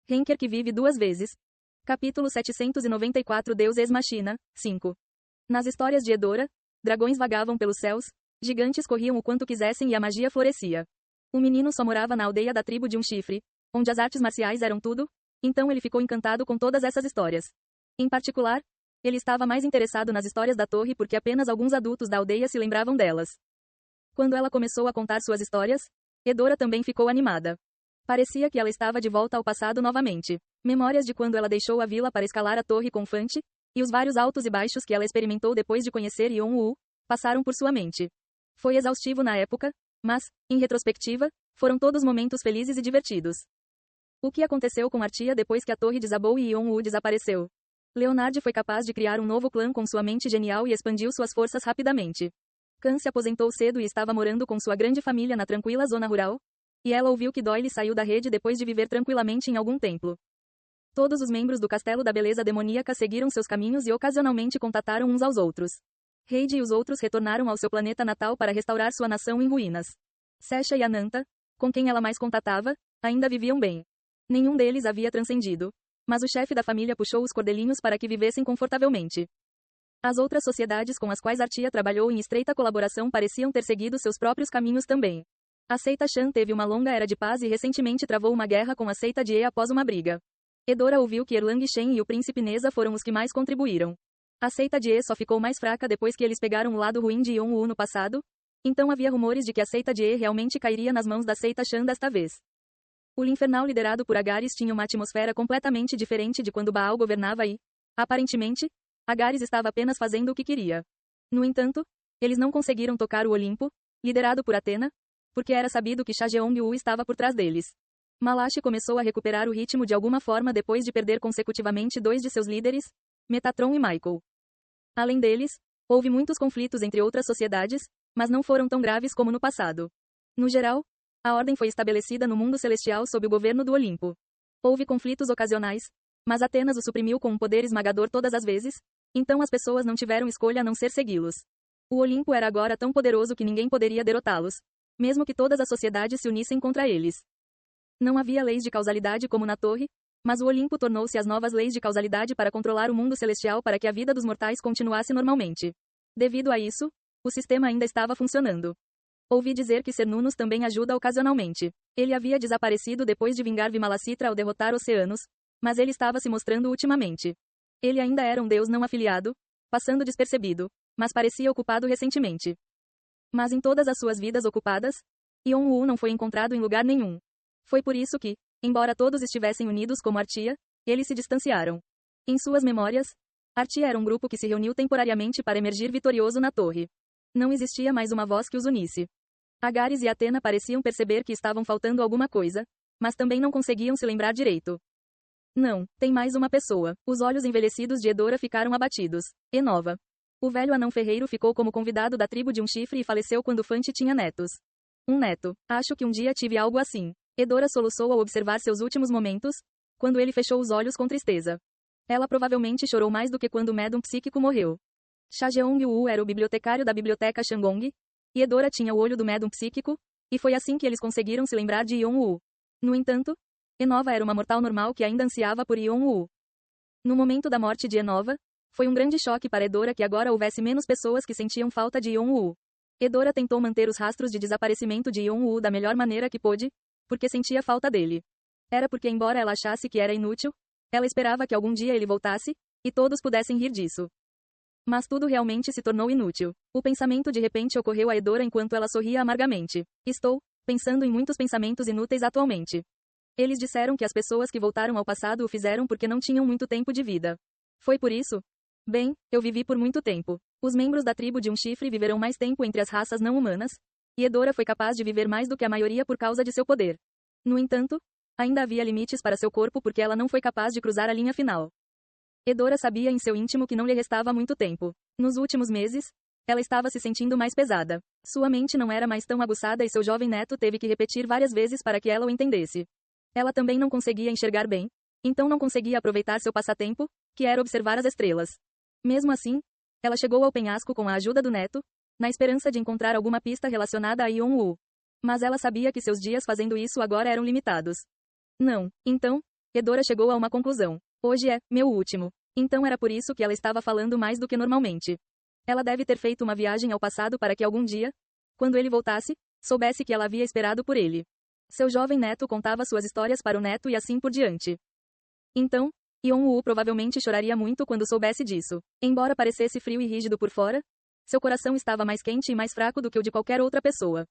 Henker que vive duas vezes. Capítulo 794 Deus ex machina, 5. Nas histórias de Edora, dragões vagavam pelos céus, gigantes corriam o quanto quisessem e a magia florescia. O menino só morava na aldeia da tribo de um chifre, onde as artes marciais eram tudo, então ele ficou encantado com todas essas histórias. Em particular, ele estava mais interessado nas histórias da torre porque apenas alguns adultos da aldeia se lembravam delas. Quando ela começou a contar suas histórias, Edora também ficou animada. Parecia que ela estava de volta ao passado novamente. Memórias de quando ela deixou a vila para escalar a torre com Fante, e os vários altos e baixos que ela experimentou depois de conhecer Yon-Woo, passaram por sua mente. Foi exaustivo na época, mas, em retrospectiva, foram todos momentos felizes e divertidos. O que aconteceu com Artia depois que a torre desabou e Yon-Woo desapareceu? Leonard foi capaz de criar um novo clã com sua mente genial e expandiu suas forças rapidamente. Khan se aposentou cedo e estava morando com sua grande família na tranquila zona rural, e ela ouviu que Doyle saiu da rede depois de viver tranquilamente em algum templo. Todos os membros do Castelo da Beleza Demoníaca seguiram seus caminhos e ocasionalmente contataram uns aos outros. Heidi e os outros retornaram ao seu planeta natal para restaurar sua nação em ruínas. Sesha e Ananta, com quem ela mais contatava, ainda viviam bem. Nenhum deles havia transcendido, mas o chefe da família puxou os cordelinhos para que vivessem confortavelmente. As outras sociedades com as quais Artia trabalhou em estreita colaboração pareciam ter seguido seus próprios caminhos também. A seita Shan teve uma longa era de paz e recentemente travou uma guerra com a seita de E após uma briga. Edora ouviu que Erlang Shen e o príncipe Neza foram os que mais contribuíram. A seita de E só ficou mais fraca depois que eles pegaram o lado ruim de Yon-Woo no passado, então havia rumores de que a seita de E realmente cairia nas mãos da seita Shan desta vez. O Infernal liderado por Agares tinha uma atmosfera completamente diferente de quando Baal governava e, aparentemente, Agares estava apenas fazendo o que queria. No entanto, eles não conseguiram tocar o Olimpo, liderado por Atena, porque era sabido que Chajeong-Wu estava por trás deles. Malachi começou a recuperar o ritmo de alguma forma depois de perder consecutivamente dois de seus líderes, Metatron e Michael. Além deles, houve muitos conflitos entre outras sociedades, mas não foram tão graves como no passado. No geral, a ordem foi estabelecida no mundo celestial sob o governo do Olimpo. Houve conflitos ocasionais, mas Atenas o suprimiu com um poder esmagador todas as vezes, então as pessoas não tiveram escolha a não ser segui-los. O Olimpo era agora tão poderoso que ninguém poderia derrotá-los, mesmo que todas as sociedades se unissem contra eles. Não havia leis de causalidade como na torre, mas o Olimpo tornou-se as novas leis de causalidade para controlar o mundo celestial para que a vida dos mortais continuasse normalmente. Devido a isso, o sistema ainda estava funcionando. Ouvi dizer que Cernunnos também ajuda ocasionalmente. Ele havia desaparecido depois de vingar Vimalacitra ao derrotar Oceanos, mas ele estava se mostrando ultimamente. Ele ainda era um deus não afiliado, passando despercebido, mas parecia ocupado recentemente. Mas em todas as suas vidas ocupadas, Yon-Woo não foi encontrado em lugar nenhum. Foi por isso que, embora todos estivessem unidos como Artia, eles se distanciaram. Em suas memórias, Artia era um grupo que se reuniu temporariamente para emergir vitorioso na torre. Não existia mais uma voz que os unisse. Agares e Atena pareciam perceber que estavam faltando alguma coisa, mas também não conseguiam se lembrar direito. Não, tem mais uma pessoa. Os olhos envelhecidos de Edora ficaram abatidos. Enova. O velho anão ferreiro ficou como convidado da tribo de um chifre e faleceu quando Fante tinha netos. Um neto. Acho que um dia tive algo assim. Edora soluçou ao observar seus últimos momentos, quando ele fechou os olhos com tristeza. Ela provavelmente chorou mais do que quando o médium psíquico morreu. Chajeong-Woo era o bibliotecário da biblioteca Shangong, e Edora tinha o olho do médium psíquico, e foi assim que eles conseguiram se lembrar de Yon-Woo. No entanto, Enova era uma mortal normal que ainda ansiava por Yon-Woo. No momento da morte de Enova, foi um grande choque para Edora que agora houvesse menos pessoas que sentiam falta de Yon-Woo. Edora tentou manter os rastros de desaparecimento de Yon-Woo da melhor maneira que pôde, porque sentia falta dele. Era porque embora ela achasse que era inútil, ela esperava que algum dia ele voltasse, e todos pudessem rir disso. Mas tudo realmente se tornou inútil. O pensamento de repente ocorreu a Edora enquanto ela sorria amargamente. Estou pensando em muitos pensamentos inúteis atualmente. Eles disseram que as pessoas que voltaram ao passado o fizeram porque não tinham muito tempo de vida. Foi por isso? Bem, eu vivi por muito tempo. Os membros da tribo de um chifre viverão mais tempo entre as raças não humanas, e Edora foi capaz de viver mais do que a maioria por causa de seu poder. No entanto, ainda havia limites para seu corpo porque ela não foi capaz de cruzar a linha final. Edora sabia em seu íntimo que não lhe restava muito tempo. Nos últimos meses, ela estava se sentindo mais pesada. Sua mente não era mais tão aguçada e seu jovem neto teve que repetir várias vezes para que ela o entendesse. Ela também não conseguia enxergar bem, então não conseguia aproveitar seu passatempo, que era observar as estrelas. Mesmo assim, ela chegou ao penhasco com a ajuda do neto, na esperança de encontrar alguma pista relacionada a Yon-Woo. Mas ela sabia que seus dias fazendo isso agora eram limitados. Não, então, Edora chegou a uma conclusão. Hoje é meu último. Então era por isso que ela estava falando mais do que normalmente. Ela deve ter feito uma viagem ao passado para que algum dia, quando ele voltasse, soubesse que ela havia esperado por ele. Seu jovem neto contava suas histórias para o neto e assim por diante. Então, Yeon-woo provavelmente choraria muito quando soubesse disso. Embora parecesse frio e rígido por fora, seu coração estava mais quente e mais fraco do que o de qualquer outra pessoa.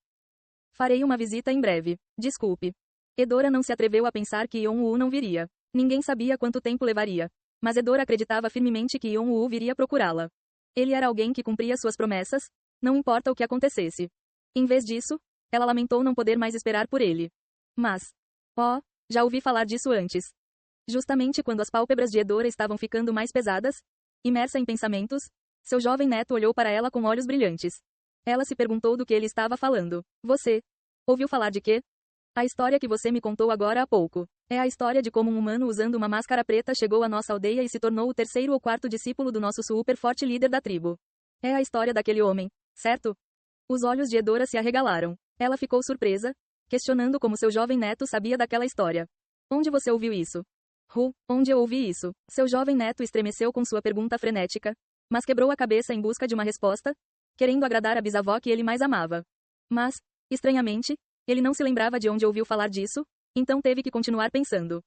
Farei uma visita em breve. Desculpe. Edora não se atreveu a pensar que Yeon-woo não viria. Ninguém sabia quanto tempo levaria. Mas Edora acreditava firmemente que Yeon-woo viria procurá-la. Ele era alguém que cumpria suas promessas, não importa o que acontecesse. Em vez disso, ela lamentou não poder mais esperar por ele. Mas, já ouvi falar disso antes. Justamente quando as pálpebras de Edora estavam ficando mais pesadas, imersa em pensamentos, seu jovem neto olhou para ela com olhos brilhantes. Ela se perguntou do que ele estava falando. Você ouviu falar de quê? A história que você me contou agora há pouco. É a história de como um humano usando uma máscara preta chegou à nossa aldeia e se tornou o terceiro ou quarto discípulo do nosso super forte líder da tribo. É a história daquele homem, certo? Os olhos de Edora se arregalaram. Ela ficou surpresa, questionando como seu jovem neto sabia daquela história. Onde você ouviu isso? Onde eu ouvi isso? Seu jovem neto estremeceu com sua pergunta frenética, mas quebrou a cabeça em busca de uma resposta, querendo agradar a bisavó que ele mais amava. Mas, estranhamente, ele não se lembrava de onde ouviu falar disso, então teve que continuar pensando.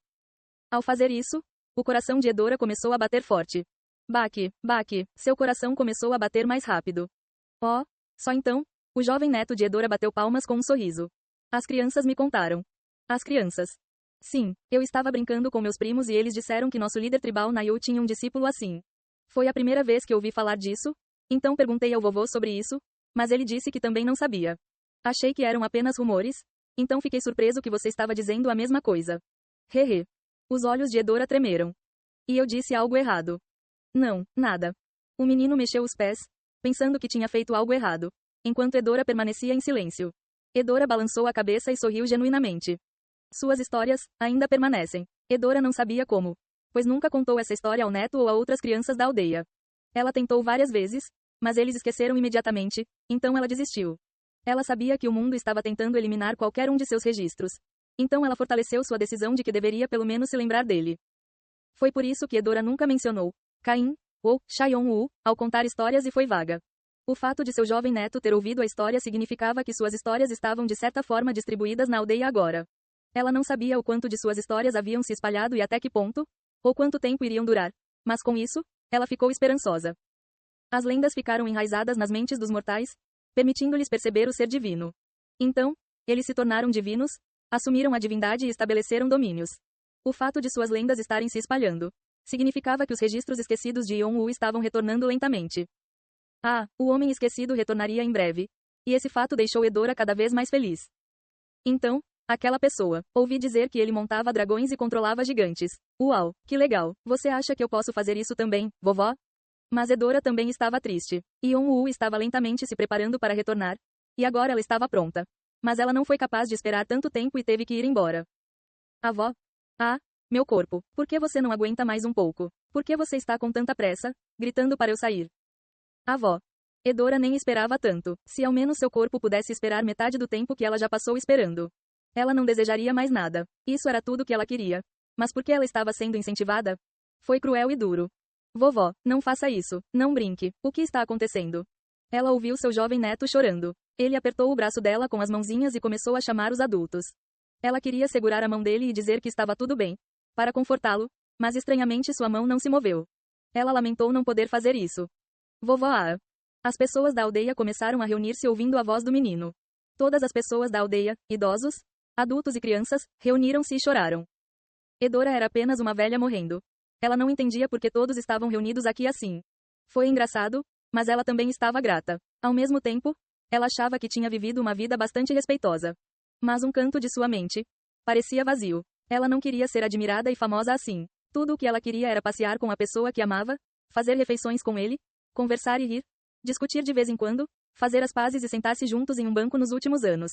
Ao fazer isso, o coração de Edora começou a bater forte. Baque, seu coração começou a bater mais rápido. Só então, o jovem neto de Edora bateu palmas com um sorriso. As crianças me contaram. As crianças. Sim, eu estava brincando com meus primos e eles disseram que nosso líder tribal Nayu tinha um discípulo assim. Foi a primeira vez que ouvi falar disso, então perguntei ao vovô sobre isso, mas ele disse que também não sabia. Achei que eram apenas rumores, então fiquei surpreso que você estava dizendo a mesma coisa. Hehe. Os olhos de Edora tremeram. E eu disse algo errado. Não, nada. O menino mexeu os pés, pensando que tinha feito algo errado, enquanto Edora permanecia em silêncio. Edora balançou a cabeça e sorriu genuinamente. Suas histórias ainda permanecem. Edora não sabia como, pois nunca contou essa história ao neto ou a outras crianças da aldeia. Ela tentou várias vezes, mas eles esqueceram imediatamente, então ela desistiu. Ela sabia que o mundo estava tentando eliminar qualquer um de seus registros. Então ela fortaleceu sua decisão de que deveria pelo menos se lembrar dele. Foi por isso que Edora nunca mencionou Caim ou Chaeyoung-woo ao contar histórias e foi vaga. O fato de seu jovem neto ter ouvido a história significava que suas histórias estavam de certa forma distribuídas na aldeia agora. Ela não sabia o quanto de suas histórias haviam se espalhado e até que ponto, ou quanto tempo iriam durar, mas com isso, ela ficou esperançosa. As lendas ficaram enraizadas nas mentes dos mortais, permitindo-lhes perceber o ser divino. Então, eles se tornaram divinos, assumiram a divindade e estabeleceram domínios. O fato de suas lendas estarem se espalhando significava que os registros esquecidos de Yeon-woo estavam retornando lentamente. O homem esquecido retornaria em breve. E esse fato deixou Edora cada vez mais feliz. Então, aquela pessoa. Ouvi dizer que ele montava dragões e controlava gigantes. Uau, que legal. Você acha que eu posso fazer isso também, vovó? Mas Edora também estava triste. Yeon-woo estava lentamente se preparando para retornar. E agora ela estava pronta. Mas ela não foi capaz de esperar tanto tempo e teve que ir embora. Avó? Meu corpo. Por que você não aguenta mais um pouco? Por que você está com tanta pressa, gritando para eu sair? Avó. Edora nem esperava tanto. Se ao menos seu corpo pudesse esperar metade do tempo que ela já passou esperando. Ela não desejaria mais nada. Isso era tudo que ela queria. Mas por que ela estava sendo incentivada? Foi cruel e duro. Vovó, não faça isso. Não brinque. O que está acontecendo? Ela ouviu seu jovem neto chorando. Ele apertou o braço dela com as mãozinhas e começou a chamar os adultos. Ela queria segurar a mão dele e dizer que estava tudo bem, para confortá-lo, mas estranhamente sua mão não se moveu. Ela lamentou não poder fazer isso. Vovó As pessoas da aldeia começaram a reunir-se ouvindo a voz do menino. Todas as pessoas da aldeia, idosos, adultos e crianças, reuniram-se e choraram. Edora era apenas uma velha morrendo. Ela não entendia por que todos estavam reunidos aqui assim. Foi engraçado, mas ela também estava grata. Ao mesmo tempo, ela achava que tinha vivido uma vida bastante respeitosa. Mas um canto de sua mente parecia vazio. Ela não queria ser admirada e famosa assim. Tudo o que ela queria era passear com a pessoa que amava, fazer refeições com ele, conversar e rir, discutir de vez em quando, fazer as pazes e sentar-se juntos em um banco nos últimos anos.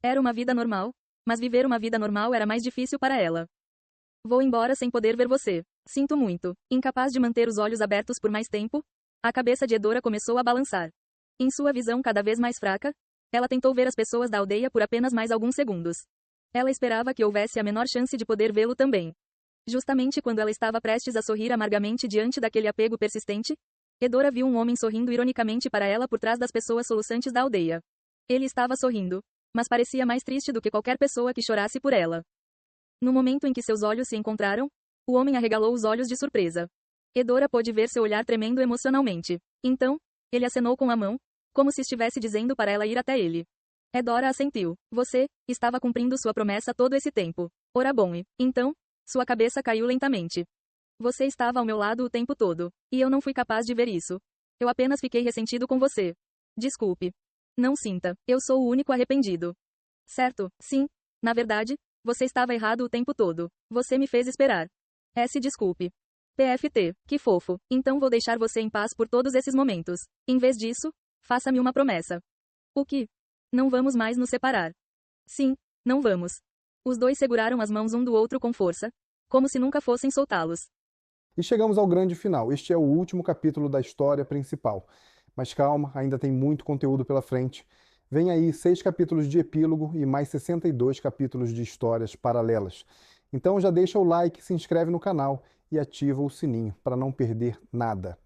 Era uma vida normal, mas viver uma vida normal era mais difícil para ela. Vou embora sem poder ver você. Sinto muito. Incapaz de manter os olhos abertos por mais tempo, a cabeça de Edora começou a balançar. Em sua visão cada vez mais fraca, ela tentou ver as pessoas da aldeia por apenas mais alguns segundos. Ela esperava que houvesse a menor chance de poder vê-lo também. Justamente quando ela estava prestes a sorrir amargamente diante daquele apego persistente, Edora viu um homem sorrindo ironicamente para ela por trás das pessoas soluçantes da aldeia. Ele estava sorrindo, mas parecia mais triste do que qualquer pessoa que chorasse por ela. No momento em que seus olhos se encontraram, o homem arregalou os olhos de surpresa. Edora pôde ver seu olhar tremendo emocionalmente. Então, ele acenou com a mão, como se estivesse dizendo para ela ir até ele. Edora assentiu. Você estava cumprindo sua promessa todo esse tempo. Ora bom, e então, sua cabeça caiu lentamente. Você estava ao meu lado o tempo todo, e eu não fui capaz de ver isso. Eu apenas fiquei ressentido com você. Desculpe. Não sinta, eu sou o único arrependido. Certo, sim. Na verdade, você estava errado o tempo todo. Você me fez esperar. Desculpe. PFT, que fofo. Então vou deixar você em paz por todos esses momentos. Em vez disso, faça-me uma promessa. O que? Não vamos mais nos separar. Sim, não vamos. Os dois seguraram as mãos um do outro com força, como se nunca fossem soltá-los. E chegamos ao grande final. Este é o último capítulo da história principal. Mas calma, ainda tem muito conteúdo pela frente. Vem aí 6 capítulos de epílogo e mais 62 capítulos de histórias paralelas. Então já deixa o like, se inscreve no canal e ativa o sininho para não perder nada.